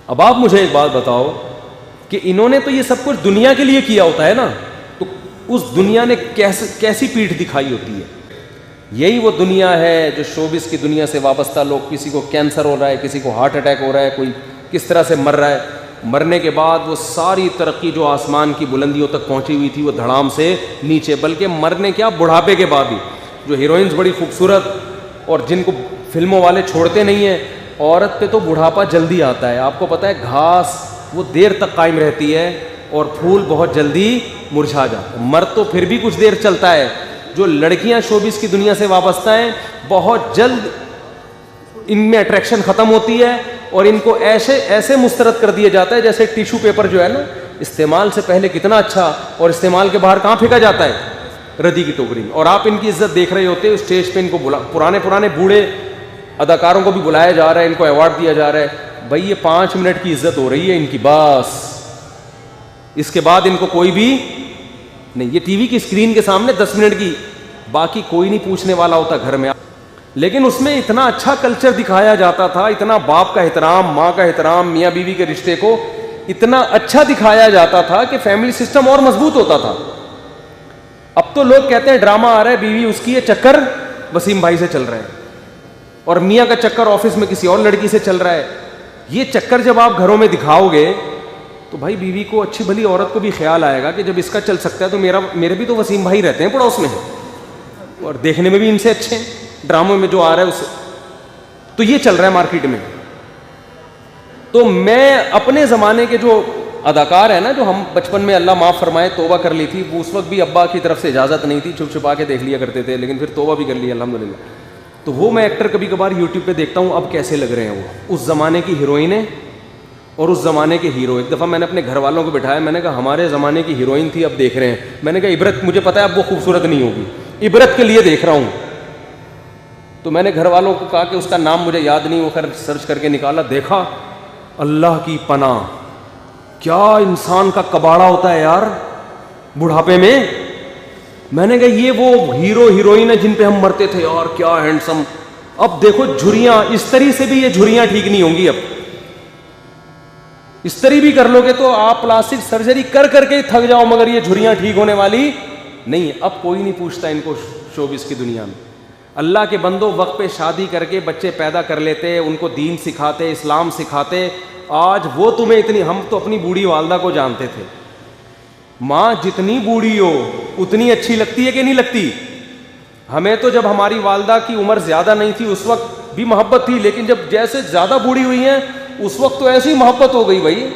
اب آپ مجھے ایک بات بتاؤ کہ انہوں نے تو یہ سب کچھ دنیا کے لیے کیا ہوتا ہے نا, تو اس دنیا نے کیسی پیٹھ دکھائی ہوتی ہے. یہی وہ دنیا ہے جو شوبز کی دنیا سے وابستہ لوگ, کسی کو کینسر ہو رہا ہے, کسی کو ہارٹ اٹیک ہو رہا ہے, کوئی کس طرح سے مر رہا ہے, مرنے کے بعد وہ ساری ترقی جو آسمان کی بلندیوں تک پہنچی ہوئی تھی وہ دھڑام سے نیچے, بلکہ مرنے کیا بڑھاپے کے بعد بھی. جو ہیروئنز بڑی خوبصورت اور جن کو فلموں والے چھوڑتے نہیں ہیں, عورت پہ تو بڑھاپا جلدی آتا ہے. آپ کو پتہ ہے گھاس وہ دیر تک قائم رہتی ہے اور پھول بہت جلدی مرجھا جاتا ہے. مرد تو پھر بھی کچھ دیر چلتا ہے. جو لڑکیاں شوبز کی دنیا سے وابستہ ہیں بہت جلد ان میں اٹریکشن ختم ہوتی ہے اور ان کو ایسے مسترد کر دیا جاتا ہے جیسے ٹیشو پیپر جو ہے نا, استعمال سے پہلے کتنا اچھا اور استعمال کے باہر کہاں پھینکا جاتا ہے, ردی کی ٹوکری میں. اور آپ ان کی عزت دیکھ رہے ہوتے ہیں اسٹیج پہ, ان کو پرانے بوڑھے اداکاروں کو بھی بلایا جا رہا ہے, ان کو ایوارڈ دیا جا رہا ہے. بھائی یہ 5 منٹ کی عزت ہو رہی ہے ان کی بس, اس کے بعد ان کو کوئی بھی نہیں. یہ ٹی وی کی اسکرین کے سامنے 10 منٹ کی, باقی کوئی نہیں پوچھنے والا ہوتا گھر میں. لیکن اس میں اتنا اچھا کلچر دکھایا جاتا تھا, اتنا باپ کا احترام, ماں کا احترام, میاں بیوی کے رشتے کو اتنا اچھا دکھایا جاتا تھا کہ فیملی سسٹم اور مضبوط ہوتا تھا. اب تو لوگ کہتے ہیں ڈرامہ آ رہا ہے, بیوی اس کی ہے, چکر وسیم بھائی سے چل رہا ہے, اور میاں کا چکر آفس میں کسی اور لڑکی سے چل رہا ہے. یہ چکر جب آپ گھروں میں دکھاؤ گے تو بھائی بیوی کو, اچھی بھلی عورت کو بھی خیال آئے گا کہ جب اس کا چل سکتا ہے تو میرے بھی تو وسیم بھائی رہتے ہیں پڑوس میں, اور دیکھنے میں بھی ان سے اچھے ہیں, ڈراموں میں جو آ رہا ہے اس سے. تو یہ چل رہا ہے مارکیٹ میں. تو میں اپنے زمانے کے جو اداکار ہیں نا, جو ہم بچپن میں اللہ معاف فرمائے توبہ کر لی تھی, اس وقت بھی ابا کی طرف سے اجازت نہیں تھی, چھپ چھپا کے دیکھ لیا کرتے تھے, لیکن پھر توبہ بھی کر لی الحمدللہ. تو وہ میں ایکٹر کبھی کبھار یوٹیوب پہ دیکھتا ہوں اب کیسے لگ رہے ہیں وہ, اس زمانے کی ہیروئنیں اور اس زمانے کے ہیرو. ایک دفعہ میں نے اپنے گھر والوں کو بٹھایا, میں نے کہا ہمارے زمانے کی ہیروئن تھی, اب دیکھ رہے ہیں. میں نے کہا عبرت, مجھے پتا ہے اب وہ خوبصورت نہیں ہوگی, عبرت کے لیے دیکھ رہا ہوں. تو میں نے گھر والوں کو کہا کہ اس کا نام مجھے یاد نہیں, وہ خیر سرچ کر کے نکالا, دیکھا, اللہ کی پناہ, کیا انسان کا کباڑا ہوتا ہے یار بڑھاپے میں. میں نے کہا یہ وہ ہیرو ہیروئن ہے جن پہ ہم مرتے تھے یار, کیا ہینڈسم. اب دیکھو جھریاں, استری سے بھی یہ جھریاں ٹھیک نہیں ہوں گی. اب استری بھی کر لو گے تو آپ پلاسٹک سرجری کر کر کے تھک جاؤ, مگر یہ جھریاں ٹھیک ہونے والی نہیں. اب کوئی نہیں پوچھتا ان کو شوبز کی دنیا میں. اللہ کے بندوں وقت پہ شادی کر کے بچے پیدا کر لیتے, ان کو دین سکھاتے, اسلام سکھاتے. آج وہ تمہیں اتنی, ہم تو اپنی بوڑھی والدہ کو جانتے تھے, ماں جتنی بوڑھی ہو اتنی اچھی لگتی ہے کہ نہیں لگتی. ہمیں تو جب ہماری والدہ کی عمر زیادہ نہیں تھی اس وقت بھی محبت تھی, لیکن جب جیسے زیادہ بوڑھی ہوئی ہیں اس وقت تو ایسی محبت ہو گئی بھائی,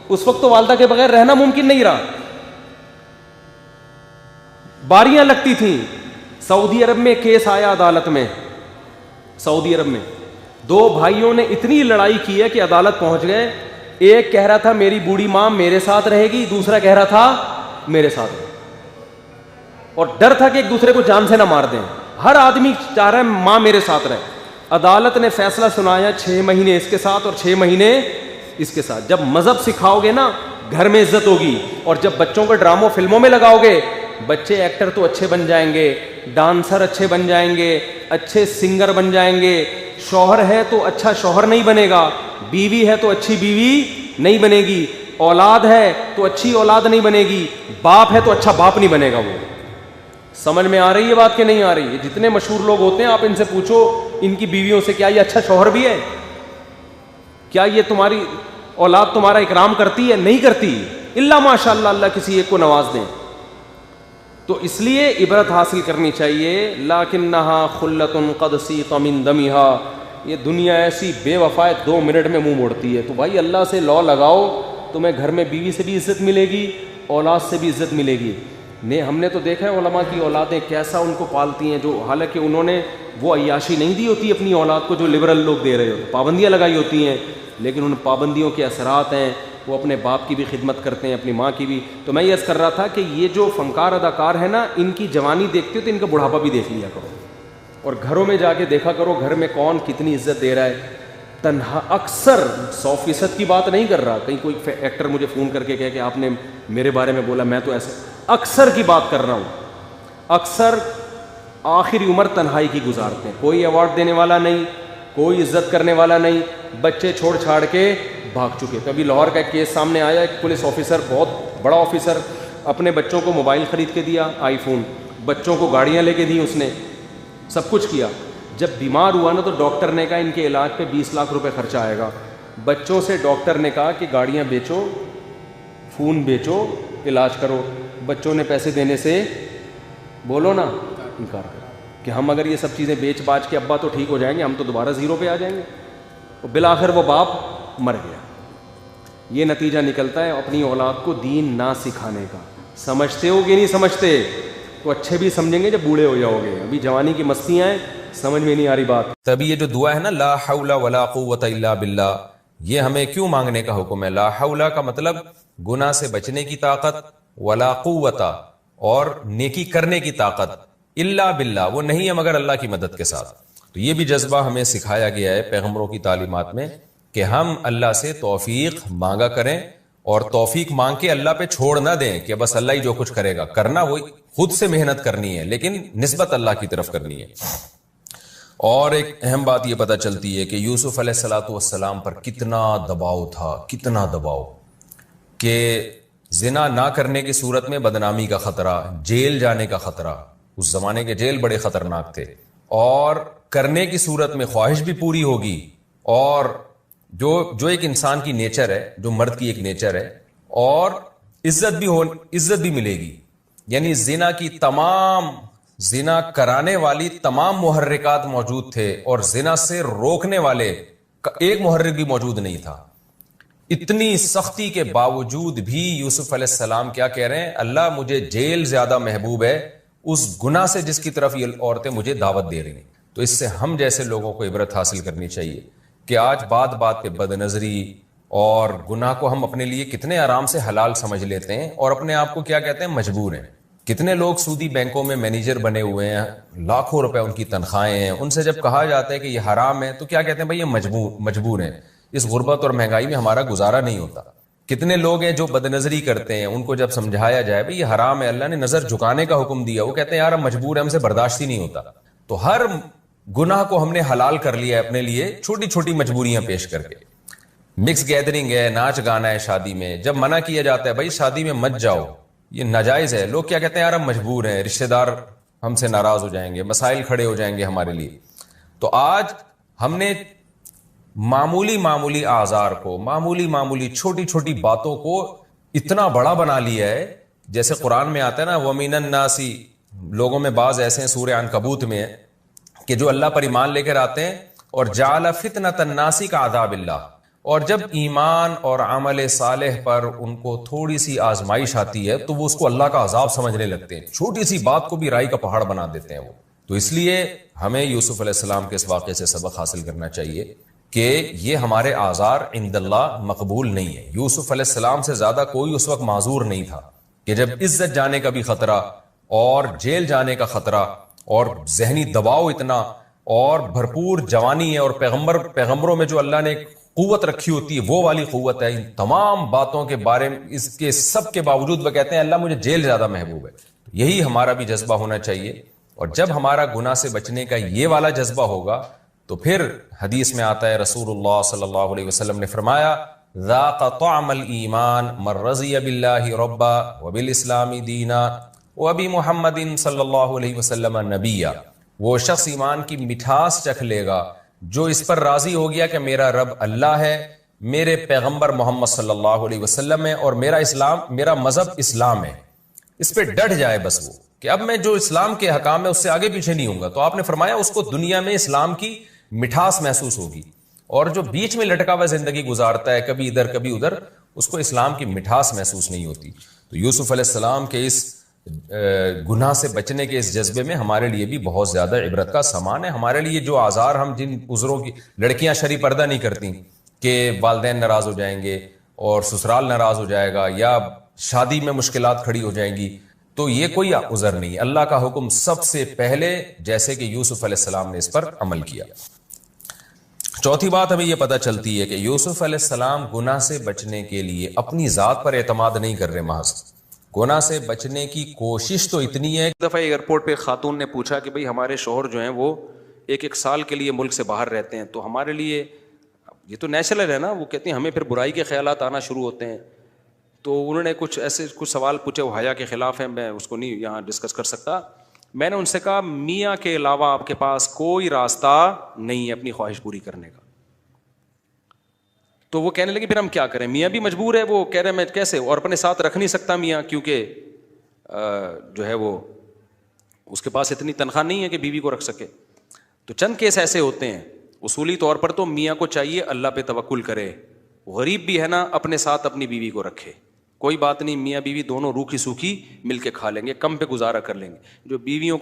اس وقت تو والدہ کے بغیر رہنا ممکن نہیں رہا. باریاں لگتی تھیں. سعودی عرب میں کیس آیا عدالت میں, سعودی عرب میں 2 بھائیوں نے اتنی لڑائی کی ہے کہ عدالت پہنچ گئے. ایک کہہ رہا تھا میری بوڑھی ماں میرے ساتھ رہے گی, دوسرا کہہ رہا تھا میرے ساتھ, اور ڈر تھا کہ ایک دوسرے کو جان سے نہ مار دیں. ہر آدمی چاہ رہا ہے ماں میرے ساتھ رہے. عدالت نے فیصلہ سنایا 6 مہینے اس کے ساتھ اور 6 مہینے اس کے ساتھ. جب مذہب سکھاؤ گے نا گھر میں عزت ہوگی, اور جب بچوں کو ڈراموں فلموں میں لگاؤ گے, بچے ایکٹر تو اچھے بن جائیں گے, ڈانسر اچھے بن جائیں گے, اچھے سنگر بن جائیں گے. شوہر ہے تو اچھا شوہر نہیں بنے گا, بیوی ہے تو اچھی بیوی نہیں بنے گی, اولاد ہے تو اچھی اولاد نہیں بنے گی, باپ ہے تو اچھا باپ نہیں بنے گا. وہ سمجھ میں آ رہی ہے بات کہ نہیں آ رہی ہے؟ جتنے مشہور لوگ ہوتے ہیں آپ ان سے پوچھو ان کی بیویوں سے, کیا یہ اچھا شوہر بھی ہے؟ کیا یہ تمہاری اولاد تمہارا اکرام کرتی ہے؟ نہیں کرتی, الا ماشاء اللہ, اللہ کسی ایک کو نواز دیں. تو اس لیے عبرت حاصل کرنی چاہیے. لکنھا خلۃ قد سیق من دمھا, یہ دنیا ایسی بے وفا ہے 2 منٹ میں منہ موڑتی ہے. تو بھائی اللہ سے لا لگاؤ, تمہیں گھر میں بیوی سے بھی عزت ملے گی, اولاد سے بھی عزت ملے گی. ہم نے تو دیکھا ہے علماء کی اولادیں کیسا ان کو پالتی ہیں, جو حالانکہ انہوں نے وہ عیاشی نہیں دی ہوتی اپنی اولاد کو جو لبرل لوگ دے رہے ہوتے, پابندیاں لگائی ہوتی ہیں, لیکن ان پابندیوں کے اثرات ہیں, وہ اپنے باپ کی بھی خدمت کرتے ہیں, اپنی ماں کی بھی. تو میں یہ عرض کر رہا تھا کہ یہ جو فنکار اداکار ہیں نا, ان کی جوانی دیکھتے ہو تو ان کا بڑھاپا بھی دیکھ لیا کرو, اور گھروں میں جا کے دیکھا کرو گھر میں کون کتنی عزت دے رہا ہے. تنہا اکثر 100% کی بات نہیں کر رہا, کہیں کوئی ایکٹر مجھے فون کر کے کہے کہ آپ نے میرے بارے میں بولا, میں تو ایسے اکثر کی بات کر رہا ہوں. اکثر آخری عمر تنہائی کی گزارتے ہیں, کوئی ایوارڈ دینے والا نہیں, کوئی عزت کرنے والا نہیں, بچے چھوڑ چھاڑ کے بھاگ چکے. تو ابھی لاہور کا ایک کیس سامنے آیا, ایک پولیس آفیسر, بہت بڑا آفیسر, اپنے بچوں کو موبائل خرید کے دیا, آئی فون, بچوں کو گاڑیاں لے کے دی, اس نے سب کچھ کیا. جب بیمار ہوا نا تو ڈاکٹر نے کہا ان کے علاج پہ 20 لاکھ روپے خرچہ آئے گا. بچوں سے ڈاکٹر نے کہا کہ گاڑیاں بیچو, فون بیچو, علاج کرو. بچوں نے پیسے دینے سے بولو نا انکار کر کہ ہم اگر یہ سب چیزیں بیچ باچ کے ابا تو ٹھیک ہو جائیں گے, ہم تو دوبارہ زیرو پہ آ جائیں گے. اور بالآخر وہ باپ مر گیا. یہ نتیجہ نکلتا ہے اپنی اولاد کو دین نہ سکھانے کا. سمجھتے ہو کہ نہیں سمجھتے؟ تو اچھے بھی سمجھیں گے جب بوڑھے ہو جاؤ گے. ابھی جوانی کی مستیاں ہیں, سمجھ میں نہیں آ رہی بات. تبھی یہ جو دعا ہے نا, لا حول ولا قوت الا باللہ, یہ ہمیں کیوں مانگنے کا حکم ہے؟ لا حول کا مطلب گناہ سے بچنے کی طاقت, ولا قوت اور نیکی کرنے کی طاقت, الا باللہ وہ نہیں ہے مگر اللہ کی مدد کے ساتھ. تو یہ بھی جذبہ ہمیں سکھایا گیا ہے پیغمبروں کی تعلیمات میں کہ ہم اللہ سے توفیق مانگا کریں, اور توفیق مانگ کے اللہ پہ چھوڑ نہ دیں کہ بس اللہ ہی جو کچھ کرے گا. کرنا وہ خود سے محنت کرنی ہے, لیکن نسبت اللہ کی طرف کرنی ہے. اور ایک اہم بات یہ پتہ چلتی ہے کہ یوسف علیہ السلام پر کتنا دباؤ تھا, کتنا دباؤ, کہ زنا نہ کرنے کی صورت میں بدنامی کا خطرہ, جیل جانے کا خطرہ. اس زمانے کے جیل بڑے خطرناک تھے. اور کرنے کی صورت میں خواہش بھی پوری ہوگی, اور جو ایک انسان کی نیچر ہے, جو مرد کی ایک نیچر ہے, اور عزت بھی ملے گی. یعنی زنا کرانے والی تمام محرکات موجود تھے, اور زنا سے روکنے والے ایک محرک بھی موجود نہیں تھا. اتنی سختی کے باوجود بھی یوسف علیہ السلام کیا کہہ رہے ہیں؟ اللہ مجھے جیل زیادہ محبوب ہے اس گناہ سے جس کی طرف یہ عورتیں مجھے دعوت دے رہی ہیں. تو اس سے ہم جیسے لوگوں کو عبرت حاصل کرنی چاہیے کہ آج بات بات پہ بد نظری اور گناہ کو ہم اپنے لیے کتنے آرام سے حلال سمجھ لیتے ہیں, اور اپنے آپ کو کیا کہتے ہیں, مجبور ہیں. کتنے لوگ سودی بینکوں میں مینیجر بنے ہوئے ہیں, لاکھوں روپے ان کی تنخواہیں ہیں, ان سے جب کہا جاتا ہے کہ یہ حرام ہے تو کیا کہتے ہیں؟ بھائی یہ مجبور ہیں, اس غربت اور مہنگائی میں ہمارا گزارا نہیں ہوتا. کتنے لوگ ہیں جو بد نظری کرتے ہیں, ان کو جب سمجھایا جائے بھئی یہ حرام ہے, اللہ نے نظر جھکانے کا حکم دیا, وہ کہتے ہیں یار ہم مجبور ہیں, ہم سے برداشت ہی نہیں ہوتا. تو ہر گناہ کو ہم نے حلال کر لیا ہے اپنے لیے, چھوٹی چھوٹی مجبوریاں پیش کر کے. مکس گیدرنگ ہے, ناچ گانا ہے شادی میں, جب منع کیا جاتا ہے بھائی شادی میں مت جاؤ, یہ ناجائز ہے, لوگ کیا کہتے ہیں یار ہم مجبور ہیں, رشتہ دار ہم سے ناراض ہو جائیں گے, مسائل کھڑے ہو جائیں گے ہمارے لیے. تو آج ہم نے معمولی اعذار کو, معمولی چھوٹی چھوٹی باتوں کو اتنا بڑا بنا لیا ہے. جیسے قرآن میں آتا ہے نا, وَمِنَ النَّاسِ, لوگوں میں بعض ایسے ہیں, سورہ عنکبوت میں ہے, کہ جو اللہ پر ایمان لے کر آتے ہیں, اور جعل فتنۃ الناس کعذاب اللہ, اور جب ایمان اور عمل صالح پر ان کو تھوڑی سی آزمائش آتی ہے تو وہ اس کو اللہ کا عذاب سمجھنے لگتے ہیں, چھوٹی سی بات کو بھی رائی کا پہاڑ بنا دیتے ہیں وہ. تو اس لیے ہمیں یوسف علیہ السلام کے اس واقعے سے سبق حاصل کرنا چاہیے کہ یہ ہمارے اعذار عند اللہ مقبول نہیں ہے. یوسف علیہ السلام سے زیادہ کوئی اس وقت معذور نہیں تھا کہ جب عزت جانے کا بھی خطرہ, اور جیل جانے کا خطرہ, اور ذہنی دباؤ اتنا, اور بھرپور جوانی ہے, اور پیغمبروں میں جو اللہ نے قوت رکھی ہوتی ہے وہ والی قوت ہے. ان تمام باتوں کے بارے میں, اس کے سب کے باوجود وہ کہتے ہیں اللہ مجھے جیل زیادہ محبوب ہے. یہی ہمارا بھی جذبہ ہونا چاہیے. اور جب ہمارا گناہ سے بچنے کا یہ والا جذبہ ہوگا تو پھر حدیث میں آتا ہے, رسول اللہ صلی اللہ علیہ وسلم نے فرمایا, ذاق طعم الایمان من رضی باللہ ربا وبالاسلام دینا وبی محمد صلی اللہ علیہ وسلم نبیا. وہ شخص ایمان کی مٹھاس چکھ لے گا جو اس پر راضی ہو گیا کہ میرا رب اللہ ہے, میرے پیغمبر محمد صلی اللہ علیہ وسلم ہے, اور میرا مذہب اسلام ہے. اس پہ ڈٹ جائے بس وہ کہ اب میں جو اسلام کے حکام ہے اس سے آگے پیچھے نہیں ہوں گا. تو آپ نے فرمایا اس کو دنیا میں اسلام کی مٹھاس محسوس ہوگی, اور جو بیچ میں لٹکا ہوا زندگی گزارتا ہے کبھی ادھر کبھی ادھر, اس کو اسلام کی مٹھاس محسوس نہیں ہوتی. تو یوسف علیہ السلام کے اس گناہ سے بچنے کے اس جذبے میں ہمارے لیے بھی بہت زیادہ عبرت کا سامان ہے. ہمارے لیے جو آزار, ہم جن عذروں کی, لڑکیاں شرعی پردہ نہیں کرتی کہ والدین ناراض ہو جائیں گے اور سسرال ناراض ہو جائے گا یا شادی میں مشکلات کھڑی ہو جائیں گی, تو یہ کوئی عذر نہیں. اللہ کا حکم سب سے پہلے, جیسے کہ یوسف علیہ السلام نے اس پر عمل کیا. چوتھی بات ہمیں یہ پتہ چلتی ہے کہ یوسف علیہ السلام گناہ سے بچنے کے لیے اپنی ذات پر اعتماد نہیں کر رہے, محض گناہ سے بچنے کی کوشش تو اتنی ہے. ایک دفعہ ایئرپورٹ پہ خاتون نے پوچھا کہ بھئی ہمارے شوہر جو ہیں وہ ایک سال کے لیے ملک سے باہر رہتے ہیں, تو ہمارے لیے یہ تو نیچرل ہے نا. وہ کہتے ہیں ہمیں پھر برائی کے خیالات آنا شروع ہوتے ہیں. تو انہوں نے کچھ ایسے کچھ سوال پوچھے, وہ حیا کے خلاف ہیں, میں اس کو نہیں یہاں ڈسکس کر سکتا. میں نے ان سے کہا میاں کے علاوہ آپ کے پاس کوئی راستہ نہیں ہے اپنی خواہش پوری کرنے کا. تو وہ کہنے لگے پھر ہم کیا کریں, میاں بھی مجبور ہے. وہ کہہ رہے میں کیسے, اور اپنے ساتھ رکھ نہیں سکتا میاں, کیونکہ جو ہے وہ اس کے پاس اتنی تنخواہ نہیں ہے کہ بیوی کو رکھ سکے. تو چند کیس ایسے ہوتے ہیں. اصولی طور پر تو میاں کو چاہیے اللہ پہ توکل کرے, غریب بھی ہے نا اپنے ساتھ اپنی بیوی کو رکھے. کوئی بات نہیں, میاں بیوی دونوں روکھی سوکھی مل کے کھا لیں گے, کم پہ گزارا کر لیں گے. جو بیویوں